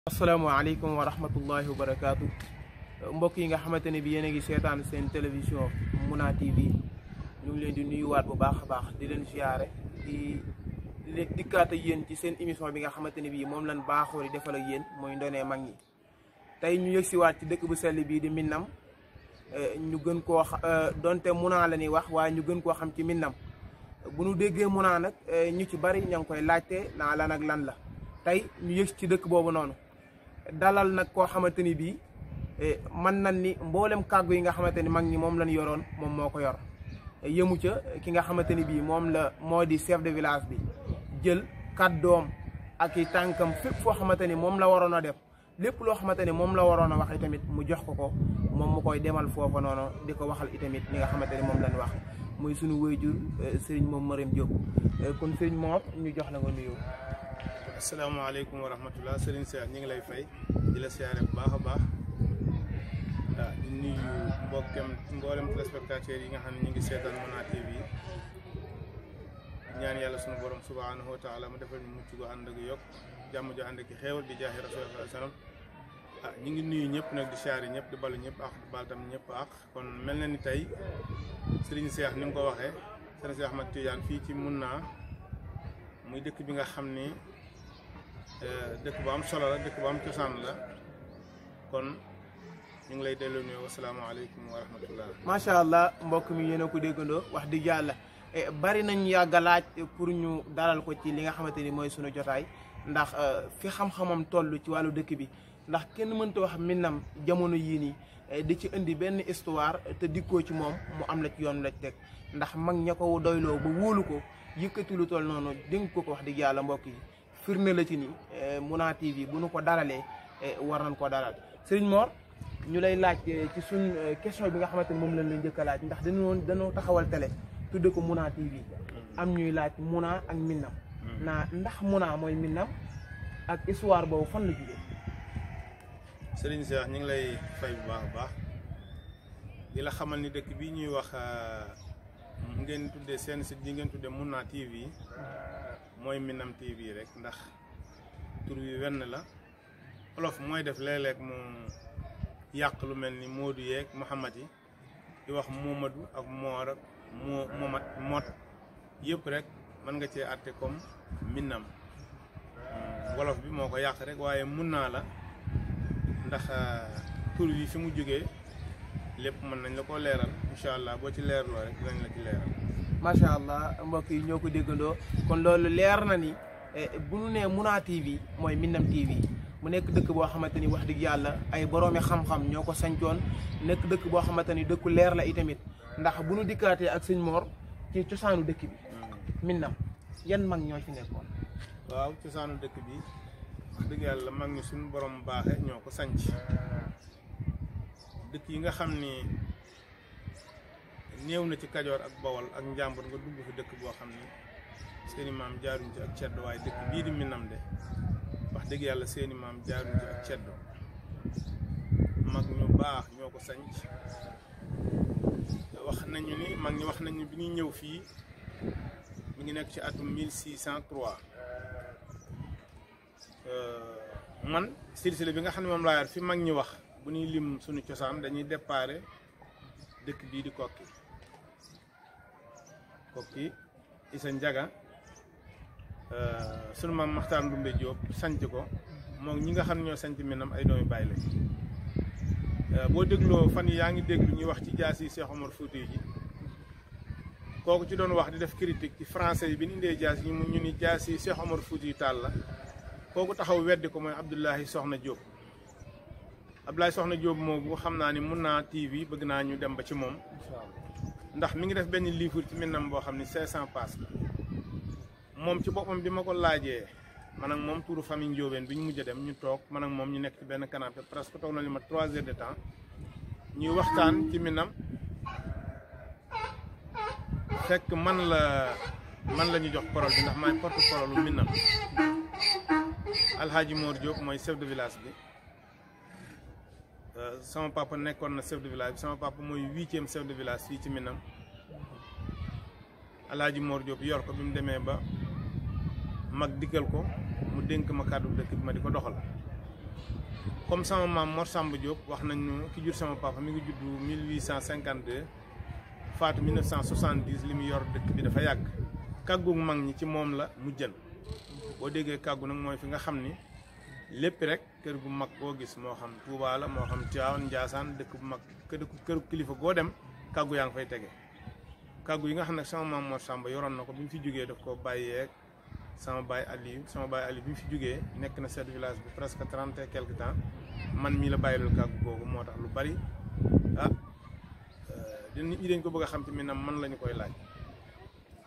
asalaamaaleykum wa rahmatullahi wa barakaatu mbokk yi nga xamante ne bi yéen a ngi seetaan seen télévision Muna TV ñu ngi leen di nuyuwaat bu baax a baax di leen ziare di leen dikkaat ak yéen ci seen émission bi nga xamante ne bii moom lañ baaxoo di defal ak yéen mooy ndonee mag ñi. tey ñu yëgsiwaat ci dëkk bu sell bii di Minam ñu gën koo donte Muna la ñuy wax waaye ñu gën koo xam ci Minam bu ñu déggee Muna nag ñu ci bari ña ngi koy laajte naa lan ak lan la tey ñu yëg ci dëkk boobu noonu. dalal nag koo xamante ni bii mën nañ ni mboolem kàggu yi nga xamante ni mag ñi moom lañ yoroon moom moo ko yor yëmu ca ki nga xamante ni bii moom la moo di chef de village bi jël kàddoom ak i tànkam fépp foo xamante ni moom la waroon a def lépp loo xamante ni moom la waroon a wax itamit mu jox ko moom mu koy demal foofa noonu di ko waxal itamit li nga xamante ni moom lañ wax muy suñu wayjur Serigne moom Mariam Diop kon Serigne Mor ñu jox la nga nuyoo. asalaamaaleykum wa rahmatullah Serigne Cheikh ñu ngi lay fay di la siyaare bu baax a baax di nuyu mboolem téléspectateurs yi nga xam ne ñu ngi seetaan Muna TV ñaan yàlla sunu borom subhanahu wa taala mu defal ñu mucc gu ànd ak yokk jàmm ju ànd ak xéewal di jaahi rasulullah sallam ñu ngi nuyu ñëpp nag di siyaare ñëpp di balu ñëpp ak di bal tam ñëpp ak kon mel na ni tey Serigne Cheikh ni nga ko waxee Serigne Cheikh Ahmad Tidiane fii ci Muna muy dëkk bi nga xam ni dëkk bu am solo la dëkk bu am cosaan la kon ñu ngi lay delloo nuyoo wasalaamaaleykum wa rahmatullah. macha allah mbokk mi yéen a ko déggandoo wax dëgg yàlla bari nañ yàgg a laaj pour ñu dalal ko ci li nga xamante ni mooy sunu jotaay ndax fi xam-xamam toll ci wàllu dëkk bi ndax kenn mënta wax Minam jamono yii nii di ci indi benn histoire te dikkoo ci moom mu am la ci yoon la teg ndax mag ña ko doyloo ba wóolu ko yëkkati lu toll noonu dénk ko wax dëgg yàlla mbokk yi. firnde la ci ni Muna TV bu nu ko dalalee war nañ ko dalal Serigne Mor ñu lay laaj ci suñ question bi nga xamante ni moom lañ la njëkk a laaj ndax dañoo taxawal télé tudde ko Muna TV am ñuy laaj Muna ak Minam ndax Muna mooy Minam ak histoire boobu fan la jógee. Serigne Cheikh ñu ngi lay fay bu baax a baax di la xamal ni dëkk bii ñuy wax ngeen tuddee seen site yi ngeen tuddee Muna TV mooy Minam TV rek ndax tur wi wenn la olof mooy def léeg-léeg mu yàq lu mel ni Moodu yeeg Muhammad yi di wax Momadou ak Moor ak Mot yëpp rek mën nga cee àtte comme Minam wolof bi moo ko yàq rek waaye Muna la ndax tur wi fi mu jógee lépp mën nañ la ko leeral incha allah boo ci leerloo rek dinañ la ci leeral. macha allah mbokk yi ñoo ko déggandoo kon loolu leer na ni bu ñu nee Muna TV mooy Minam TV mu nekk dëkk boo xamante ni wax dëgg yàlla ay boroomi xam-xam ñoo ko sancoon nekk dëkk boo xamante ni dëkku leer la itamit ndax bu ñu dikkaatee ak sëñ Mor ci cosaanu dëkk bi Minam yan mag ñoo ci nekkoon. waaw cosaanu dëkk bi wax dëgg yàlla mag ñi suñu borom baaxe ñoo ko sanc dëkk yi nga xam ni néew na ci Kajoor ak Bawol ak Njàmbur nga dugg fi dëkk boo xam ni seeni maam jaaruñ ci ak ceddo waaye dëkk bii di Minam de wax dëgg yàlla seeni maam jaaruñ ci ak ceddo mag ñu baax ñoo ko sanc wax nañu ni mag ñi wax nañu bi ñuy ñëw fii mi ngi nekk ci atum 1603 man silsile bi nga xam ne moom laa yor fi mag ñi wax bu ñuy lim suñu cosaan dañuy déparé dëkk bii di Kokki Isa Njaga sunu maam Maxtaar Ndumbe Jóob sanc ko moom ñi nga xam ne ñoo sanc Minam ay doomi bàyyi lañ boo dégloo fan yi yaa ngi déglu ñuy wax ci jaasi Cheikh Omar Fouti ji kooku ci doon wax di def critique ci français yi bi ñu indee jaas yi ñu ni jaasi Cheikh Omar Fouti Tall la kooku taxaw weddi ko mooy Abdoulahi Soxna Jóob Abdoulaye Soxna Jóob moomu xam naa ni Muna TV bëgg naa ñu dem ba ci moom ndax mi ngi def benn livre ci Minam boo xam ni 500 pages la moom ci boppam bi ma ko laajee man ak moom tuuru famille Njóobeen bi ñu mujj a dem ñu toog man ak moom ñu nekk ci benn canapé presque toog na li ma 3 heures de temps ñuy waxtaan ci Minam fekk man la ñu jox parole bi ndax maay porte parole lu Minam Alhaji Mor Diop mooy chef de village bi sama papa nekkoon na chef de village bi sama papa mooy 8e chef de village fii ci Minam Alhaji Mor Diop yor ko bi mu demee ba mag dikkal ko mu dénk ma kàddu dëkk bi ma di ko doxal comme sama maam Mor Samba Diop wax nañu ki jur sama papa mi ngi juddu 1852 faatu 1970 li mu yor dëkk bi dafa yàgg kàggu mag ñi ci moom la mu jën boo déggee kàggu nag mooy fi nga xam ni lépp rek kër gu mag boo gis moo xam Touba la moo xam Tivaouane Ndiassane dëkk bu mag kër kilifa goo dem kàggu yaa ngi fay tege kàggu yi nga xam ne sama maam Mor Samba yoroon na ko bi mu fi jógee daf ko bàyyeeg sama baay Aliou bi mu fi jógee nekk na chef de village bi presque 30 et quelque temps man mii la bàyyilul kàggu googu moo tax lu bari nit ñi dañ ko bëgg a xam ci Minam man lañu koy laaj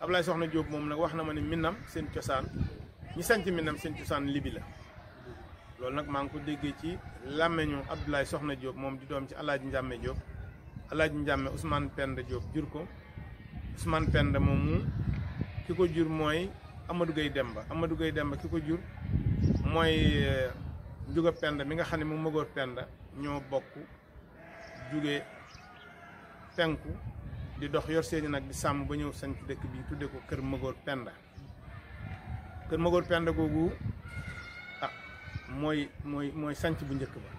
Ablaye Soxna Diop moom nag wax na ma ne Minam seen cosaan ñi sanc Minam seen cosaan libi la loolu nag maa ngi ko déggee ci làmmeñu Abdoulaye Soxna Diop moom di doom ci Alaaji Njàmme Diop Alaaji Njàmme Ousmane Penda Diop jur ko Ousmane Penda moomu ki ko jur mooy Amadou Gueye Demba ki ko jur mooy Njuga Penda mi nga xam ne mu mëgoor Penda ñoo bokk jóge penku di dox yor seeni nag di sàmm ba ñëw sanc dëkk bi tudde ko kër mëgoor Penda googu mooy sanc bu njëkk ba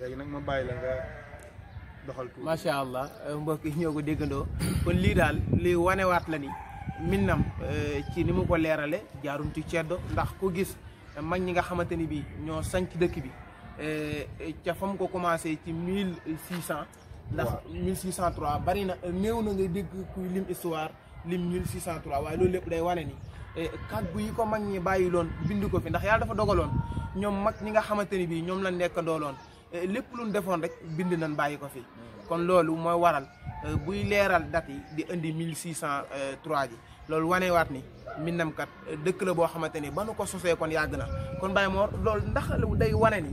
léegi nag ma bàyyi la nga doxal tuuti. macha allah mbokk yi ñoo ko déggandoo kon lii daal li wanewaat la ni Minam ci ni mu ko leerale jaarum ci ceddo ndax ku gis mag ñi nga xamante ni bii ñoo sanc dëkk bi ca fa mu ko commencé ci 1600 ndax 1603 bari na néew na nga dégg kuy lim histoire lim 1603 waaye loolu lépp day wane ni kàggu yi ko mag ñi bàyyi loon bind ko fi ndax yàlla dafa dogaloon ñoom mag ñi nga xamante ni bii ñoom la nekkandoo loon lépp lu ñu defoon rek bind nañ bàyyi ko fi kon loolu mooy waral buy leeral date yi di indi 1603 ji loolu wanewaat ni Minam kat dëkk la boo xamante ni ba nu ko sosee kon yàgg na kon Baye Mor loolu ndax day wane ni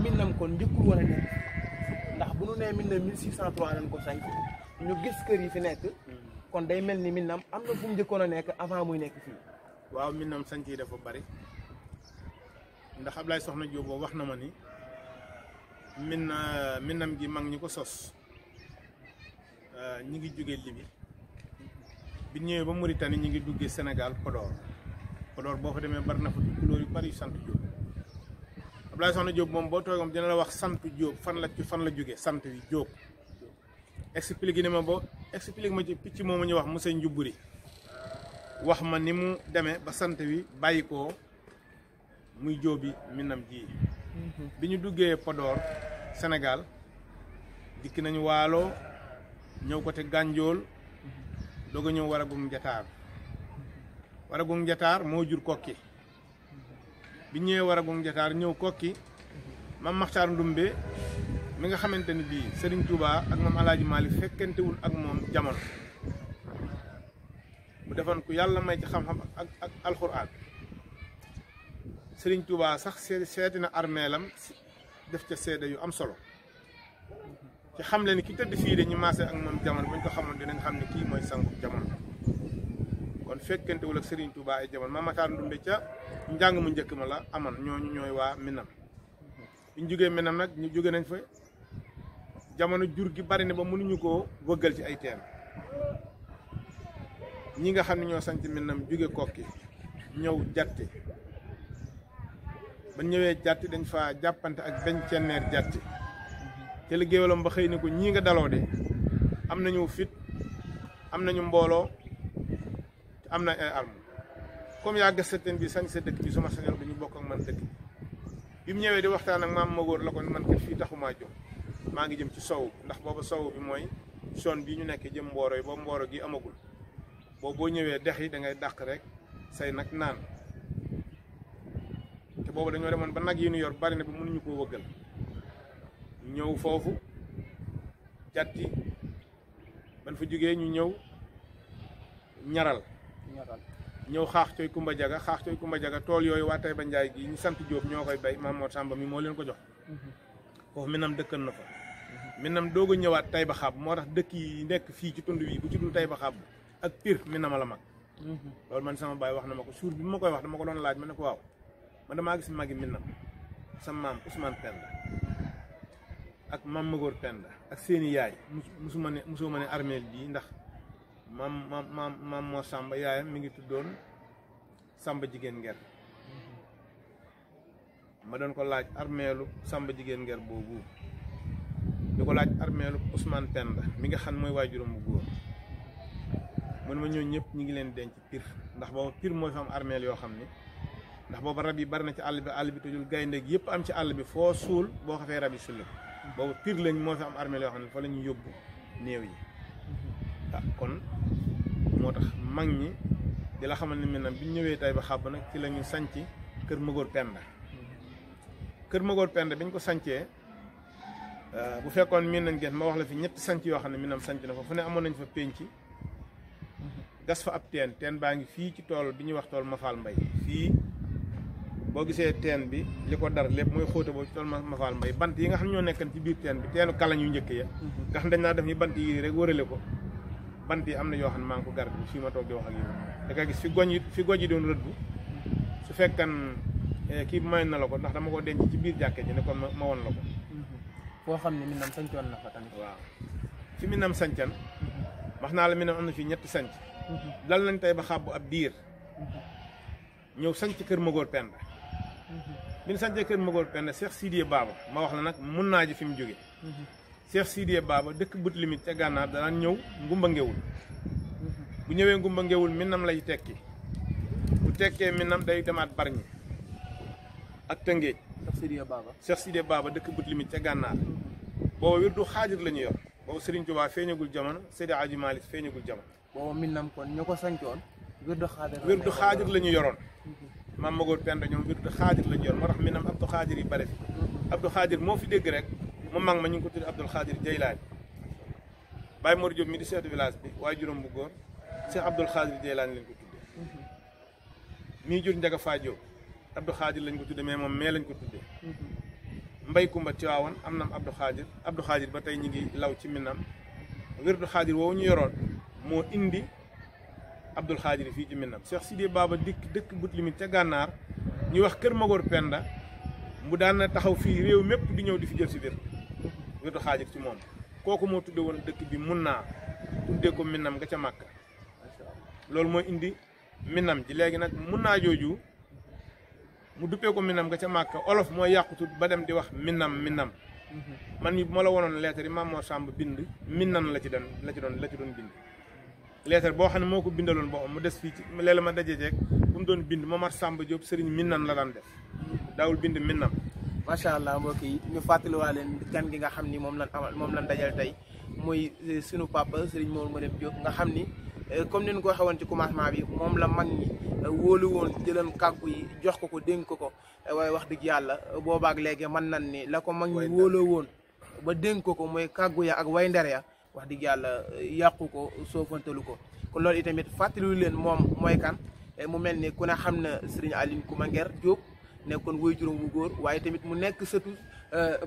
Minam kon njëkkul wane ni ndax bu nu nee Minam 1603 lañ ko sanc ñu gis kër yi fi nekk kon day mel ni Minam am na fu mu njëkkoon a nekk avant muy nekk fii. waaw Minam sanc yi dafa bari ndax Ablaye Soxna Diop boobu wax na ma ni Minam gi mag ñi ko sos ñi ngi jógee Libi bi ñëwee ba Mauritanie ñi ngi duggee Sénégal Podor boo fa demee bari na fa tukulóor yu bari yu sant Diop Ablaye Soxna Diop moom boo toogee moom dina la wax sant Diop fan la jógee sant wi Diop expliqué ma ci picc moomu ñu wax monsieur Njuburi wax ma ni mu demee ba sant wi bàyyi ko muy jóobi Minam ji bi ñu duggee Podor Sénégal dikk nañu Waalo ñëw côté Gànjool doog a ñëw Waragum Njataar moo jur Kokki bi ñëwee Waragum Njataar ñëw Kokki Mam Maxtaar Ndumbe mi nga xamante ni bii Serigne Touba ak Mam Alaaji Maalik fekkentewul ak moom jamono mu defoon ku yàlla may ci xam-xam ak alxuraan Serigne Touba sax seeti na armeelam def ca seede yu am solo ci xam le ni ki tëdd fii de ñu maase ak moom jamono bu ñu ko xamoon dinañ xam ne kii mooy sangu jamono kon fekkentewul ak Serigne Touba ay jamono Mam Maxtaar Ndumbe ca njàng mu njëkk ma la amoon ñooñu ñooy waa Minam bi ñu jógee Minam nag ñu jóge nañ fa jamono jur gi bari na ba mënuñu koo wëggal ci ay teen ñi nga xam ne ñoo sanc Minam jóge Kokki ñëw Jatti ba ñëwee Jatti dañ fa jàppante ak benn cenneer Jatti te la géwalam ba xëy na ko ñii nga daloo de am nañu fit am nañu mbooloo te am na ay arme comme yaa gas sa teen bi sañ sa dëkk bi suma sañoon bi ñu bokk ak man dëkk bi mu ñëwee di waxtaan ak maam Magóor la ko man kat fii taxumaa jóg maa ngi jëm ci sow ndax booba sow bi mooy zone bii ñu nekk jëm Mboro yi boobu Mboro gi amagul boobu boo ñëwee dex yi da ngay dàq rek say nag naan te boobu dañoo demoon ba nag yi ñu yor bari na ba mënuñu koo wëggal ñëw foofu Jatti ban fa jógee ñu ñëw ñaral ñëw xaax coy Kumba Jaga tool yooyu waa Tayba Njaay gi ñu sant Jóob ñoo koy bay Maam Mor Samba mi moo leen ko jox foofu Minam dëkkan na fa Minam doog a ñëwaat Tayba Xaab moo tax dëkk yi nekk fii ci tund wi bu ci dul Tayba Xaab ak Pire Minam la mag loolu man sama baay wax na ma ko suur bi ma koy wax dama ko doon laaj ma ne ko waaw man damaa gis magi Minam sama maam Ousmane Penda ak Mam Magóor Penda ak seeni yaay musuma ne armeel bii ndax maam Mor Samba yaayam mi ngi tuddoon Samba Jigéen Nger ma doon ko laaj armeelu Samba Jigéen Nger boobu di ko laaj armeelu Ousmane Penda mi nga xam mooy waajuram bu góor mun ma ñëw ñëpp ñi ngi leen denc Pire ndax booba Pire mooy fa am armeel yoo xam ni ndax booba rab yi bari na ci àll bi tojul gaynde gi yëpp am ci àll bi foo suul boo xafee rab yi sulli booba Pire lañ moo fi am armeel yoo xam ne fa la ñu yóbbu néew yi kon moo tax mag ñi di la xamal ne maintenant bi ñu ñëwee tay ba xàbb nag ci la ñu sanc kër Magor Penda kër Magor Penda biñ ko sancee bu fekkoon miin nañ geen ma wax la fi ñetti sanc yoo xam ne minam sanc na fa fu ne amoon nañ fa pénc gas fa ab teen baa ngi fii ci tool bi ñuy wax tool Mafal Mbay fii boo gisee teen bi li ko dar lépp mooy xóote boobu ci tool Mafal Mbay bant yi nga xam ñoo nekkan ci biir teen bi teenu kalañ yu njëkk ya nga xam dañ naa def ñu bant yi rek wërale ko bant yi am na yoo xam ne maa ngi ko garde fii ma toog di wax ak yow da nga gis fi goj yi doon rëddu su fekkan kii bi mayoon na la ko ndax dama ko denc ci biir jàkke ji ne kon ma won la ko foo xam ne minam sancoon na fa tamit waaw fi minam sancan wax naa la minam am na fii ñetti sanc dal nañ tey ba xàbbu ab diir ñëw sanc kër Magor Penda bi ñu sancee kër Magor Penda Cheikh Sidiye Baba ma wax la nag mun naa ji fi mu jóge Cheikh Sidiye Baba dëkk but limite ca gànnaar danaan ñëw ngumba ngewul bu ñëwee ngumba ngewul minam lay tekki bu tekkee minam day demaat Bargny ak Tëngéej Cheikh Sidiye Baba dëkk but limite ca gànnaar booba wirdu xaajir la ñu yor boobu Serigne Touba feeñagul jamono Seydi Hadji Malick feeñagul jamono boobu minam kon ñu ko sancoon wirdu xaajir la ñu yoroon maam Magor Penda ñoom wirdu xaajir la ñu yor moo tax minam Abdou Xaajir yi bare fi Abdou Xaajir moo fi dégg rek mu mag ma ñu ngi ko tudd Abdul Xaadir Jeylaani Baye Mor Diop mi di chef de village bi waaye juróom bu góor Cheikh Abdul Xaadir Jeylaani lañ ko tuddee mii jur Njaga Faa Diop Abdou Xaadir lañ ko tuddee mais moom mais lañ ko tuddee Mbay Kumba Tiwaawan am nam Abdou Xaadir ba tey ñu ngi law ci minam wirdu Xaadir woowu ñu yoroon moo indi Abdul Xaadir fii ci minam Cheikh Sidiye Baba dëkk but limite ca gànnaar ñu wax kër Magor Penda mu daan na taxaw fii réew mépp di ñëw di fi jël si wirdu xaajir ci moom kooku moo tudde woon dëkk bi mun naa tuddee ko minam nga ca Màkka loolu mooy indi minam ji léegi nag mun naa jooju mu duppee ko minam nga ca Màkka olof mooy yàqutut ba dem di wax minam man ñi bu ma la wonoon lettre yi Maam Mor Samb bind minan la ci doon bind lettre boo xam ne moo ko bindaloon boppam mu des fii ci léeg-léeg ma daje jeeg bu mu doon bind Momar Samb Diop sëriñ minan la daan def daawul bind minam macha allah mbokk yi ñu fàttaliwaa leen gan gi nga xam ni moom lan dajal tey muy sunu papa Serigne Mor Ngounem Diop nga xam ni comme ni ñu ko waxee woon ci commencement bi moom la mag ñi wóolu woon jëlan kàggu yi jox ko dénk ko waaye wax dëgg yàlla boobaak léegi mën nan ni la ko mag ñi wóoloo woon ba dénk ko mooy kàggu ya ak way nder ya wax dëgg yàlla yàqu ko soofantalu ko kon loolu itamit fàttaliwu leen moom mooy kan mu mel ni ku ne xam na Serigne Aline Coumba Nger Diop nekkoon woy juróom bu góor waaye tamit mu nekk sëtu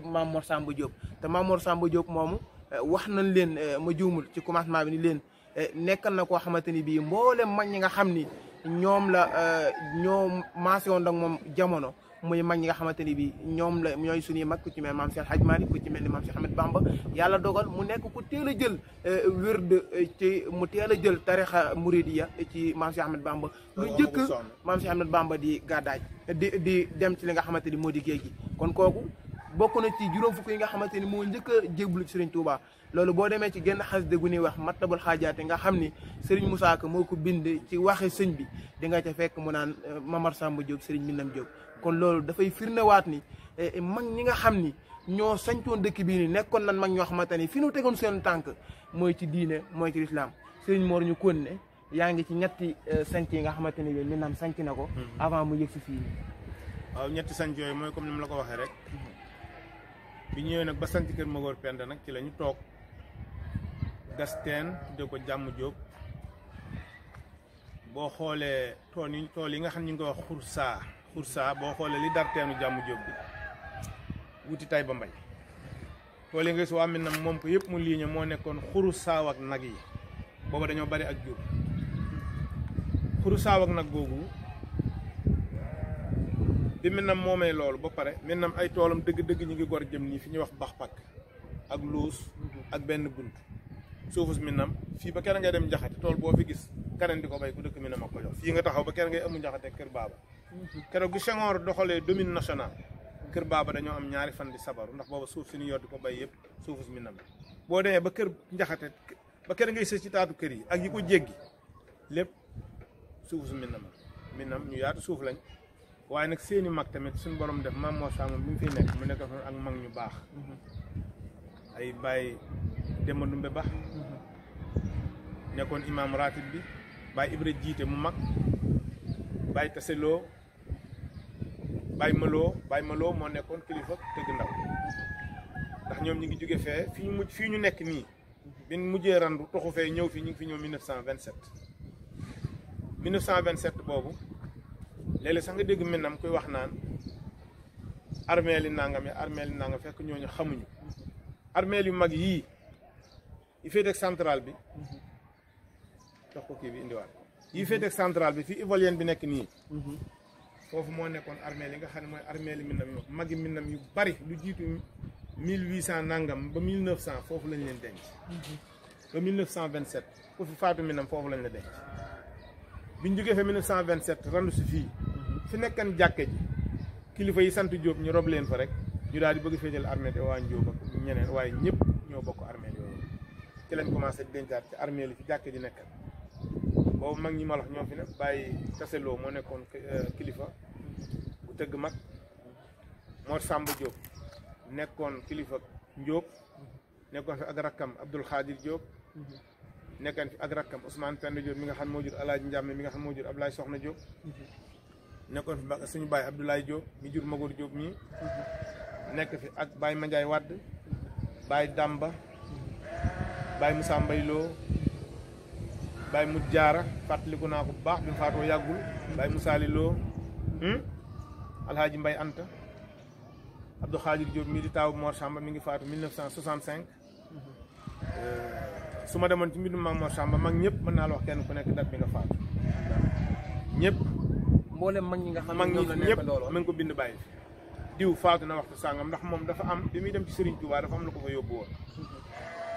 Maam Mor Samba Diop te Maam Mor Samba Diop moomu wax nañ leen ma juumul ci commencement bi ni leen nekkal na koo xamante ni bii mboolem mag ñi nga xam ni ñoom la ñoo maase woon ak moom jamono muy mag ñi nga xamante ni bii ñoom la ñooy suñuy mag ku ci mel maam Cheikh Hadj Malick ku ci mel ni maam Cheikh Ahmed Bamba yàlla dogal mu nekk ku teel a jël wird ci mu teel a jël tarixa muridiya ci maam Cheikh Ahmed Bamba lu njëkk maam Cheikh Ahmed Bamba di gàddaaj di dem ci li nga xamante ni moo di géej gi kon kooku bokk na ci juróom fukk yi nga xamante ni moo njëkk a jébbalu ci Serigne Touba loolu boo demee ci genn xasida gu ñuy wax Matlabul Xaajaate nga xam ni Serigne Moussa Ka moo ko bind ci waxe sëñ bi di nga ca fekk mu naan Mamar Samba Diop Serigne Minam Diop kon loolu dafay firnewaat ni mag ñi nga xam ni ñoo sañtoon dëkk bii ni nekkoon nan mag ñoo xamante ni fi nu tegoon seen tànk mooy ci diine mooy ci lislaam Serigne Mor ñu kon ne yaa ngi ci ñetti sanc yi nga xamante ni bi Minam sanc na ko avant mu yëg si fii nii waaw ñetti sanc yooyu mooy comme ni mu la ko waxee rek bi ñëwee nag ba sanc kër Magor Penda nag ci la ñu toog gas teen tudde ko Jàmm Jóob boo xoolee tool yi nga xam ñu ngi ko wax xursaa boo xoolee li dar teenu Jàmm Jóob bi wuti tay ba mbay tool yi nga gis waa Minam moom ko yëpp mu liiñe moo nekkoon xuru saaw ak nag yi booba dañoo bari ak jur xuru saaw ak nag googu bi Minam moomee loolu ba pare Minam ay toolam dëgg-dëgg ñu ngi gor jëm nii fi ñuy wax bax pakk ak luus ak benn bunt suufus Minam fii ba kenn ngay dem Njaxate tool boo fi gis keneen di ko bay ku dëkk Minam ak ko jox fii nga taxaw ba kenn ngay amu Njaxate kër baaba keroog gi Senghor doxalee domaine national kër baaba dañoo am ñaari fan di sabaru ndax booba suuf si ñu yor di ko bay yëpp suufu si Minam boo demee ba kër njaxate ba kër ngay sës ci taatu kër yi ak yi ko jéggi lépp suufu si Minam ñu yaatu suuf lañ waaye nag seeni mag tamit suñu borom def Maam Mor Samba bi mu fiy nekk mu nekk ak mag ñu baax ay Baye Demba Ndumbe Ba nekkoon imam ratib bi Baye Ibra jiite mu mag Baye Taseloo Baye Maloo moo nekkoon kilifa tëgg ndaw ndax ñoom ñi ngi jóge fee fii ñu nekk nii bi mujjee randu toxu fee ñëw fii ñu ngi fi ñëw 1927 boobu léeg-léeg sax nga dégg Minam kuy wax naan armeel yi nangam fekk ñooñu xamuñu armeel yu mag yii yi féeteeg central bi jox ko kii bi indiwaat yi féeteeg central bi fii ivoirienne bi nekk nii foofu moo nekkoon armeel yi nga xam ne mooy armeel yi Minam magi Minam yu bari lu jiitu 1800 nangam ba 1900 foofu lañ leen denc ba 1927 ku fi faatu Minam foofu lañ la denc biñ jógee fa 1927 randu si fii fi nekkan jàkke ji kilifa yi sant Jóob ñu rob leen fa rek ñu daal di bëgg féetal armée te waa Njóob ak ñeneen waaye ñëpp ñoo bokk armée yooyu ci lañ commencé dencaat ci armée li fi jàkke ji nekkan boobu mag ñi ma wax ñoo fi ne Baye Taseloo moo nekkoon kilifa bu tëgg mag Mor Samba Diop nekkoon kilifa Njóob nekkoon fi ak rakkam Abdoul Khadir Diop nekkan fi ak rakkam Ousmane Penda Diop mi nga xam moo jur Alaaji Njàmme mi nga xam moo jur Ablaye Soxna Diop nekkoon fi suñu Baye Abdoulaye Diop mi jur Magor Diop mii nekk fi ak Baye Mandiaye Wade Baye Damba Baye Moussa Mbayloo Baye Mut Jaara fàttaliku naa ko bu baax bi mu faatoo yàggul Baye Moussa Liloo Alhaaji Mbay Anta Abdou Khadir Diop mii di taawu Mor Samba mi ngi faatu 1965 su ma demoon ci mbindum Maam Mor Samba mag ñëpp mën naa la wax kenn ku nekk date bi nga faatu ñëpp mboolem mag ñi nga xam mag ñi ñëpp ma ngi ko bind bàyyi diw faatu na waxtu sàngam ndax moom dafa am bi muy dem ci Serigne Touba dafa am lu ko fa yóbbu woon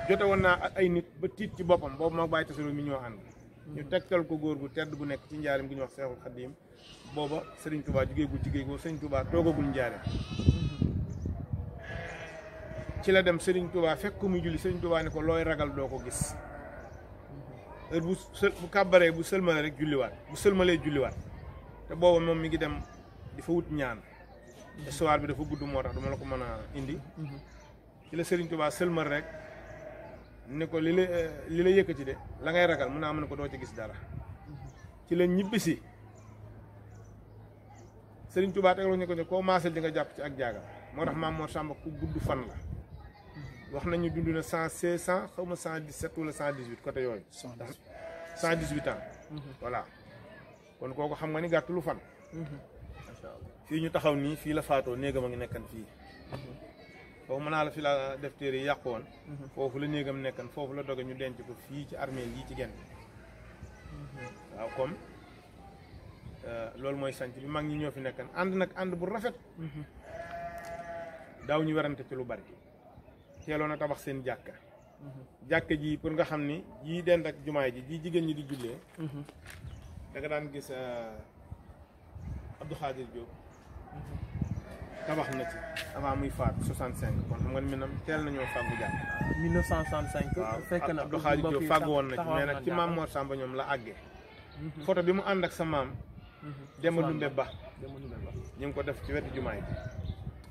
jote woon naa ak ay nit ba tiit ci boppam boobu moo Baye Taseloo mi ñoo ànd ñu tegtal ko góor gu tedd gu nekk ci njaarim gi ñu wax Seexul Xadiim booba Serigne Touba jugeegul ci géej googu Serigne Touba toogagul njaarim ci la dem Serigne Touba fekk ko muy julli Serigne Touba ne ko looy ragal doo ko gis heure bu kàbbaree bu sëlmalee rek julliwaat bu sëlmalee julliwaat te booba moom mi ngi dem di fa wut ñaan histoire bi dafa gudd moo tax dama la ko mën a indi ci la Serigne Touba sëlmal rek ne ko li la yëkkati de la ngay ragal mun naa mën ko doo ci gis dara ci la ñibbisi Serigne Touba tegaloo ñu ko ne koo maasal di nga jàpp ci ak jaagal moo tax Maam Mor Samba ku gudd fan la wax nañu dund na 116 xaw ma 117 wala 118 côté yooyu 118 ans voilà kon kooku xam nga ni gàttulu fan fii ñu taxaw nii fii la faatoo néegam a ngi nekkan fii foofu mën naa la fi la def téere yi yàqu woon foofu la néegam nekkan foofu la doge ñu denc ko fii ci armée yi ci genn waaw comme loolu mooy sanc bi mag ñi ñoo fi nekkan ànd nag ànd bu rafet daaw ñu werante ci lu bari teeloon a tabax seen jàkka jàkka ji pour nga xam ni jii dend ak jumaay ji jii jigéen ñi di jullee da nga daan gis Abdou Khadir Diop tabax na ci avant muy faatu 65 kon xam nga ni Minam teel nañoo fàggu jàkk 1965 fekk na Abdou Khadir Diop fàggu woon na ci mais nag ci Maam Mor Samba ñoom la àggee photo bi mu ànd ak sa maam Demba Ndumbe Ba ñu ngi ko def ci wetu jumaay bi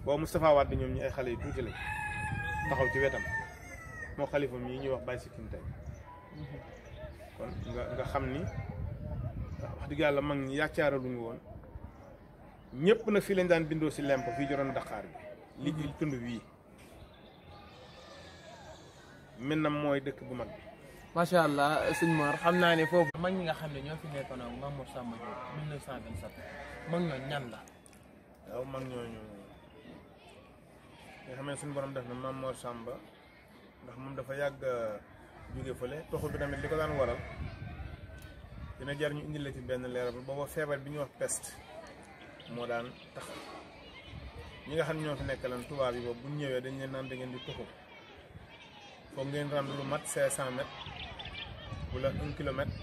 boobu Moustapha Wade ñoom ñi ay xale yu tuuti lañ taxaw ci wetam moo xalifa mii ñuy wax Baye Sikkim tey kon nga xam ni wax dëgg yàlla mag ñi yàccaaraluñu woon ñëpp nag fii lañ daan bindoo si lemp fii joroon Dakar bi li tund wii Minam mooy dëkk bu mag bi macha allah sëñ Mor xam naa ne foofu mag ñi nga xam ne ñoo fi nekkoon ak Maam Mor Samba Diop 1927 mag ñoo ñan la waaw mag ñooñu nga xam ne suñu borom def na Maam Mor Samba ndax moom dafa yàgg jóge fële toxu bi tamit li ko daan waral dina jar ñu indi la ci benn leeral booba feebar bi ñuy wax peste moo daan tax ñi nga xam ne ñoo fi nekk lan tubaab yi boobu bu ñu ñëwee dañ leen naan da ngeen di tuxu foog ngeen rand lu mat 500 mètres wala 1 kilomètre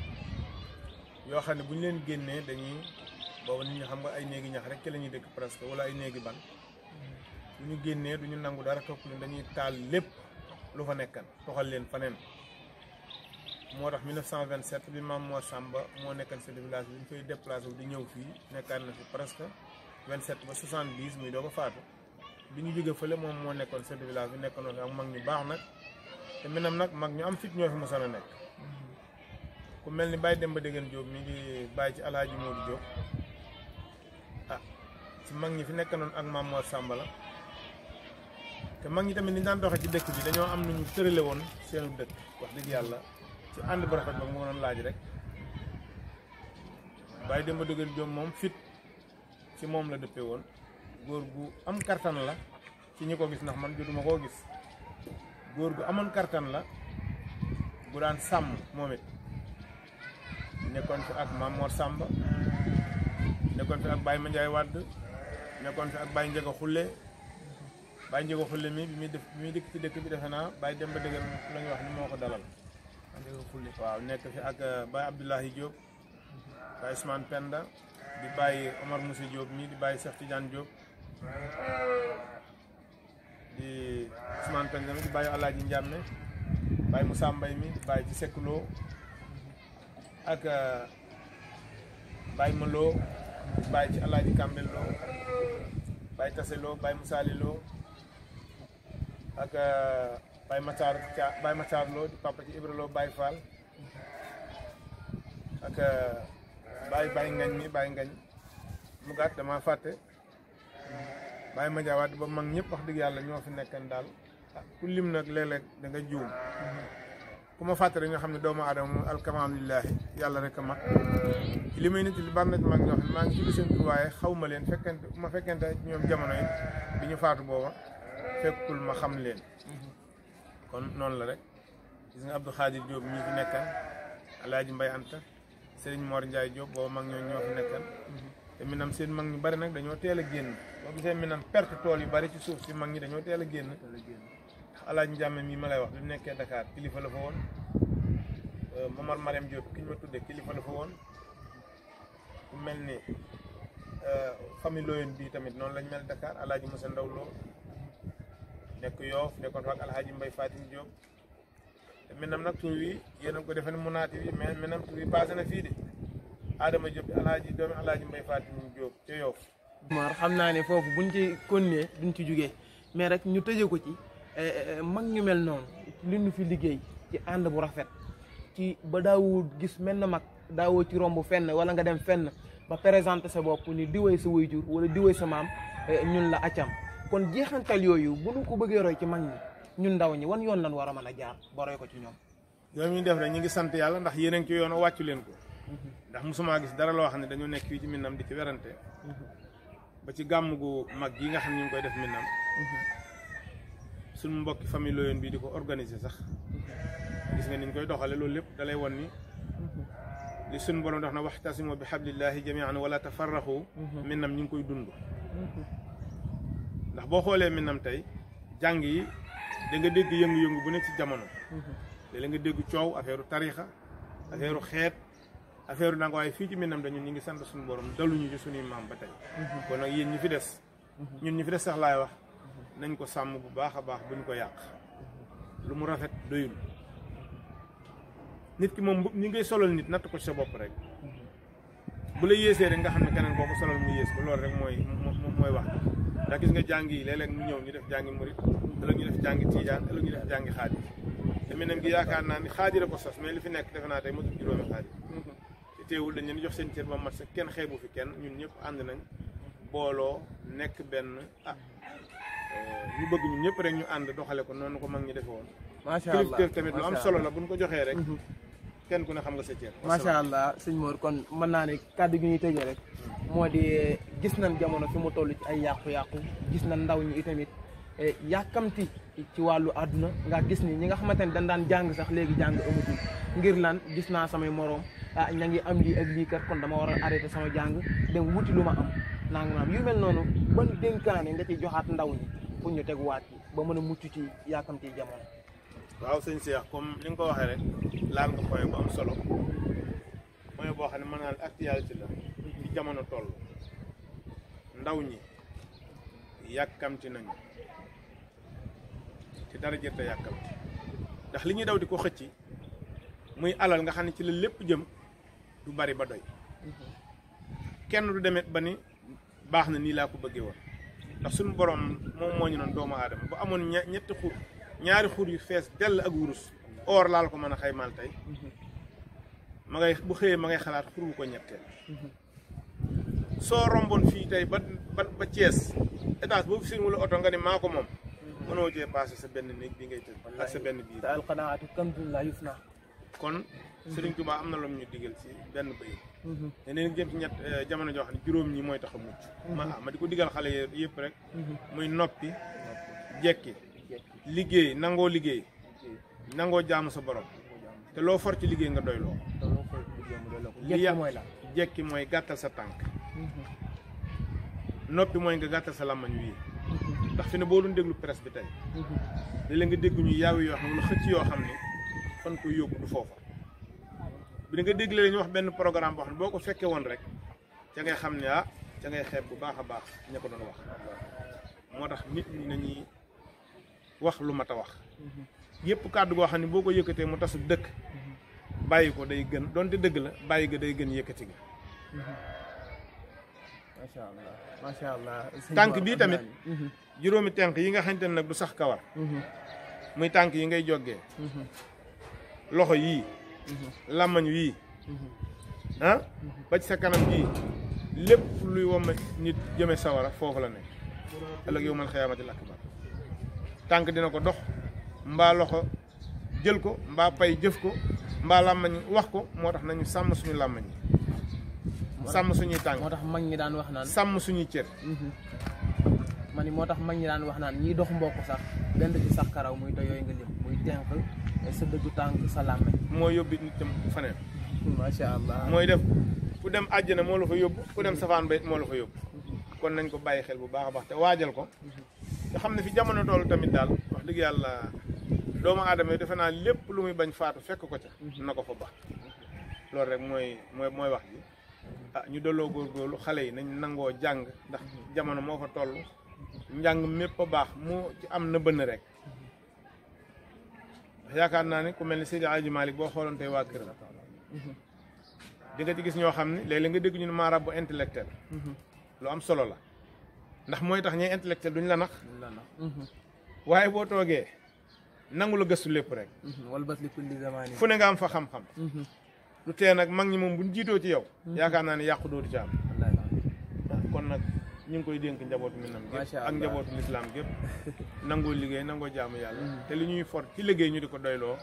yoo xam ne bu ñu leen génnee dañuy boobu nit ñi xam nga ay néegi ñax rek ci la ñuy dëkk presque wala ay néegi ban du ñu génnee du ñu nangu dara topp leen dañuy taal lépp lu fa nekkan toxal leen faneen moo tax 1927 bi Mame Mor Samba moo nekkan chef de village bi ñu fay déplacé wu di ñëw fii nekkaan na fi presque 27 ba 70 muy doo ko faatu bi ñu jóge fële moom moo nekkoon chef de village bi nekkoon fi ak mag ñu baax nag te Minam nag mag ñu am fit ñoo fi mosoon a nekk ku mel ni Baye Demba Degen Diop mi ngi bàyyi ci Alhaji Modou Diop ah ci mag ñi fi nekk noonu ak Mame Mor Samba la te mag ñi tamit ni daan doxee ci dëkk bi dañoo am nu ñu tërale woon seenu dëkk wax dëgg yàlla ci ànd bu rafet ba mu doon laaj rek Baye Demba Degen Diop moom fit ci moom la dëppee woon góor gu am kartan la ci ñi ko gis ndax man jotuma koo gis góor gu amoon kartan la bu daan sàmm moom it nekkoon fi ak Mame Mor Samba nekkoon fi ak Baye Mandiaye Wade nekkoon fi ak Baye Ndiaga Xulle Baye Ndiaga Xulle mi bi muy dëkk ci dëkk bi defe naa Baye Demba Degen la ñu wax ni moo ko dalal waaw nekk fi ak Baye Abdoulahi Diop Baye Ousmane Penda di Baye Omar Moussa Diop mi di Baye Cheikh Tidiane Diop di Ousmane Penda mi di Baye Alaaji Ndiame Baye Moussa Mbaye mi di Baye ci Sekuloo ak Baye Malo di Baye ci Alaaji Kambel Lo Baye Tase Lo Baye Moussali Lo ak Baye Matar Lo di papa ci Ibra Lo Baye Fall ak Baye Ngañ mi Baye Ngañ mu gàtt dama fàtte Baye Mandiaye Wade ba mag ñëpp wax dëgg yàlla ñoo fi nekkan daal ku lim nag léeg-léeg da nga juum ku ma fàtte rek nga xam ne doomu aadama moom alkamalillahi yàlla rek a mag li may nit li bari na mag ñoo xam ne maa ngi tudd seen tur waaye xaw ma leen fekkente ñoom jamono yi bi ñu faatu booba fekkul ma xam leen kon noonu la rek gis nga Abdou Khadir Diop ñi fi nekkan Alaaji Mbay Anta Serigne Mor Ndiaye Diop booba mag ñoo fi nekkan te Minam seen mag ñu bari nag dañoo teel a génn boo gisee Minam perte tool yu bari ci suuf si mag ñi dañoo teel a génn Alaaji Njàmme mii ma lay wax bi mu nekkee Dakar kilifa la fa woon Momar Mariam Diop ki ñu ma tuddee kilifa la fa woon ku mel ni famille Loyen bii tamit noonu lañ mel Dakar Alaaji Moussa Ndaw Lo nekk Yoof nekkoon fa ak Alhaji Mbay Fatim Diop te Minam nag tur wi yéen a ko defe ne munaati bi mais Minam tur wi passé na fii de Adama Diop di doomi Alhaji Mbay Fatim Diop ca Yoof xam naa ne foofu buñ ci continuer duñ ci jugee mais rek ñu tëjee ko ci mag ñu mel noonu li ñu fi liggéey ci ànd bu rafet ci ba daawoo gis mel na mag daawoo ci romb fenn wala nga dem fenn ba présenté sa bopp ni diwee sa waajur wala diwee sa maam ñun la accam kon jeexantal yooyu bu ñu ko bëggee roy ci mag ñi ñun ndaw ñi wan yoon lan war a mën a jaar ba roy ko ci ñoom. yoon ñu def rek ñu ngi sant yàlla ndax yéen a ngi ci yoon wàccu leen ko ndax mosuma gis dara loo xam ne dañoo nekk fii ci Minam di ci werante ba ci gàmm gu mag yi nga xam ñu ngi koy def Minam suñu mbokki famille Loyen bii di ko organiser sax gis nga ni ñu koy doxale loolu lépp dalay won ni li suñu borom dox na waxtasimu bi hablillahi jamian wala tafarraxu Minam ñu ngi koy dund ndax boo xoolee Minam tey jàng yi da nga dégg yëngu-yëngu bu ne ci jamono léeg-léeg nga dégg coow affaire tarixa affaire xeet affaire nanga waaye fii ci Minam dañu ñu ngi sant suñu borom daluñu ci suñuy maam ba tey kon nag yéen ñi fi des ñun ñi fi des sax laay wax nañ ko sàmm bu baax a baax buñ ko yàq lu mu rafet doyul nit ki moom ñi ngay solal nit natt ko ci sa bopp rek bu la yéesee rek nga xam ne keneen koo ko solal mu yées ko loolu rek mooy wax ndax gis nga jàng yi léeg-léeg mu ñëw ñu def jàngi murit ëllëg ñu def jàngi tiijaan ëllëg ñu def jàngi xaadir te Minam gi yaakaar naa ni xaadir a ko sos mais li fi nekk defe naa tey matul juróomi xaadir te teewul dañ leen jox seen cër ba mat sa kenn xeebu fi kenn ñun ñëpp ànd nañ booloo nekk benn ñu bëgg ñun ñëpp rek ñu ànd doxale ko noonu ko mag ñi defe woon macha allah kilifteef tamit lu am solo la buñ ko joxee rek kenn ku ne xam nga sa cër macha allah sëñ Mor kon mën naa ne kàddu gi ñuy tëjee rek moo di gis nañ jamono fi mu toll ci ay yàqu-yàqu gis nañ ndaw ñi itamit yàkkamti ci wàllu àdduna nga gis ni ñi nga xamante ne dañ daan jàng sax léegi jàng amatul ngir lan gis naa samay moroom ña ngi am lii ak lii kat kon dama war a arrêté sama jàng dem wuti lu ma am nangam yu mel noonu ban dénkaane nga ci joxaat ndaw ñi pour ñu teguwaat ci ba mën a mucc ci yàkkamti jamono. waaw sëñ Cheikh comme ni nga ko waxee rek laal nga point bu am solo point boo xam ne mën naa actualité la ci jamono toll ndaw ñi yàkkamti nañu te dara jër te yàkkamti ndax li ñuy daw di ko xëcc muy alal nga xam ne ci la lépp jëm du bari ba doy kenn du demet ba ni baax na nii laa ko bëggee woon ndax suñu borom moom moo ñu noon doomu aadama bu amoon ñetti xur ñaari xur yu fees dell ak wurus or laal ko mën a xaymaal tey ma ngay bu xëyee ma ngay xalaat xur bu ko ñetteel soo romboon fii tey ba Thiès étage boobu seen wala oto nga ne maa ko moom mënoo cee passé sa benn néeg bi ngay tëdd ak sa benn biir te alqanaatu kanzun laa yufnaa kon Sëriñ Tuubaa am na lu ñu digal ci benn bëy te neen jëm ci ñett jamono joo xam ne juróom ñi mooy tax a mucc ma di ko digal xale yëpp rek muy noppi jekki liggéey nangoo jaamu sa borom te loo for ci liggéey nga doy loo jekki mooy gàttal sa tànk noppi mooy nga gàttal sa làmmañ wii ndax fi ne boo doon déglu presse bi tey léeg-léeg nga dégg ñu yaawi yoo xam ne wala xëcc yoo xam ne fan koy yóbbu du foofa bi da nga dégg la ñu wax benn programme boo xam ne boo ko fekkee woon rek ca ngay xam ne ca ngay xeeb bu baax a baax ña ko doon wax moo tax nit ñi nañuy wax lu mat a wax yëpp kàddu goo xam ne boo ko yëkkatee mu tasu dëkk bàyyi ko day gën donte dëgg la bàyyi ga day gën yëkkati ga macha allah tànk bii tamit juróomi tànk yi nga xamante ne nag du sax kawar muy tànk yi ngay jógee loxo yii làmmañ wii ba ci sa kanam gii lépp luy womma nit jëme sawara foofu la nekk ëllëg yow man xiyaamatil akbar tànk dina ko dox mbaa loxo jël ko mbaa pay jëf ko mbaa làmmañ wax ko moo tax nañu sàmm suñu làmmañ yi sàmm suñuy tànk moo tax mag ñi daan wax naan sàmm suñuy cër man moo tax mag ñi daan wax naan ñiy dox mbokk sax benn ci sax karaw muy doy yooyu nga lim muy tenk sa dëggu tànk sa làmmañ moo yóbbi nit tam faneen macha allah mooy def ku dem àjjana moo la fa yóbbu ku dem safaan ba moo la fa yóbbu kon nañ ko bàyyi xel bu baax a baax te waajal ko nga xam ne fi jamono toolu tamit daal wax dëgg yàlla doomu aadama yi defe naa lépp lu muy bañ faatu fekk ko ca na ko fa baax loolu rek mooy wax ji ñu delloo góorgóorlu xale yi nañ nangoo jàng ndax jamono moo fa toll njàng mépp a baax moo ci am na bënn rek ndax yaakaar naa ne ku mel ni Seydi Aji Malick boo xooloon tey waa këram di nga ci gis ñoo xam ne léeg-léeg nga dégg ñu ne maarab bu intellectuel lu am solo la ndax mooy tax ñooy intellectuel duñ la nax waaye boo toogee nangu la gëstu lépp rek wal bas li kulli zamani fu ne nga am fa xam-xam lu tee nag mag ñi moom buñ jiitoo ci yow yaakaar naa ne yàqu dootu ci am kon nag ñu ngi koy dénk njabootu Minam gépp ak njabootu lislaam gépp nangoo liggéey nangoo jaamu yàlla te li ñuy for ci liggéey ñu di ko doyloo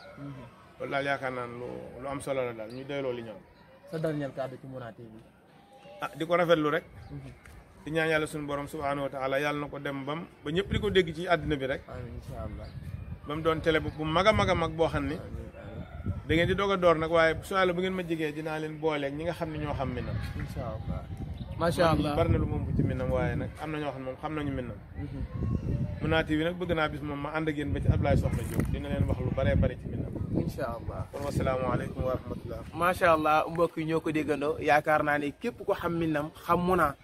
loolu daal yaakaar naa lu am solo la daal ñu doyloo li ñoom sa dernier kàddu ci Muna TV di ko rafetlu rek di ñaan yàlla suñu borom subhanahu wa taala yàlla na ko dem ba ñëpp di ko dégg ci àddina bi rek amiin incha allah ba mu doon télé bu mag a mag a mag boo xam ni da ngeen di doog a door nag waaye su yàlla bu ngeen ma jegee dinaa leen booleeg ñi nga xam ne ñoo xam Minam incha allah macha allah bari na lu moom bu ci Minam waaye nag am na ñoo xam ne moom xam nañu Minam Muna TV nag bëgg naa bis moom ma ànd ak yéen ba ci Ablaye Soxna Diop dina leen wax lu baree bari ci Minam incha allah kon wasalaamaaleykum wa rahmatullah macha allah mbokk yi ñoo ko déggandoo yaakaar naa ne képp ko xam Minam xam Muna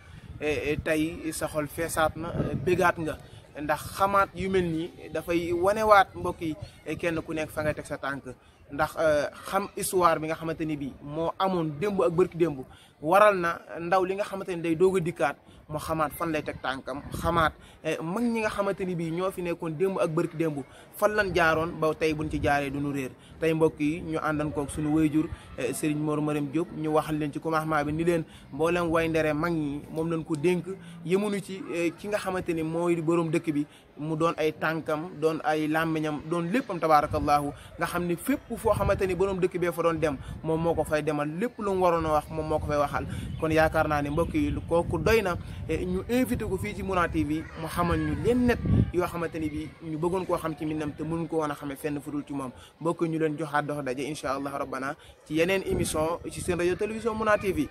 tey sa xol feesaat na bégaat nga ndax xamaat yu mel nii dafay wanewaat mbokk yi kenn ku nekk fa nga teg sa tànk ndax xam histoire bi nga xamante ni bii moo amoon démb ak bërki démb waral na ndaw li nga xamante ni day doog a dikkaat mu xamaat fan lay teg tànkam xamaat mag ñi nga xamante ni bii ñoo fi nekkoon démb ak bërki démb fan lan jaaroon ba tey buñ ci jaaree duñu réer tey mbokk yi ñu àndan koog suñu wayjur Serigne Mor Maram Diop ñu waxal leen ci commencement bi ni leen mboolem way ndere mag ñi moom lañ ko dénk yëmunu ci ki nga xamante ni mooy borom dëkk bi mu doon ay tànkam doon ay làmmiñam doon léppam tabarakallahu nga xam ni fépp foo xamante ni borom dëkk bee fa doon dem moom moo ko fay demal lépp lu mu waroon a wax moom moo ko fay waxal kon yaakaar naa ne mbokk yi kooku doy na ñu invité ko fii ci Muna TV mu xamal ñu leen net yoo xamante ni bi ñu bëggoon koo xam ci Minam te mënuñ ko woon a xamee fenn fudul ci moom mbokk ñu leen joxaat dox daje incha allah rabbana ci yeneen émission ci seen rajo télévision Muna TV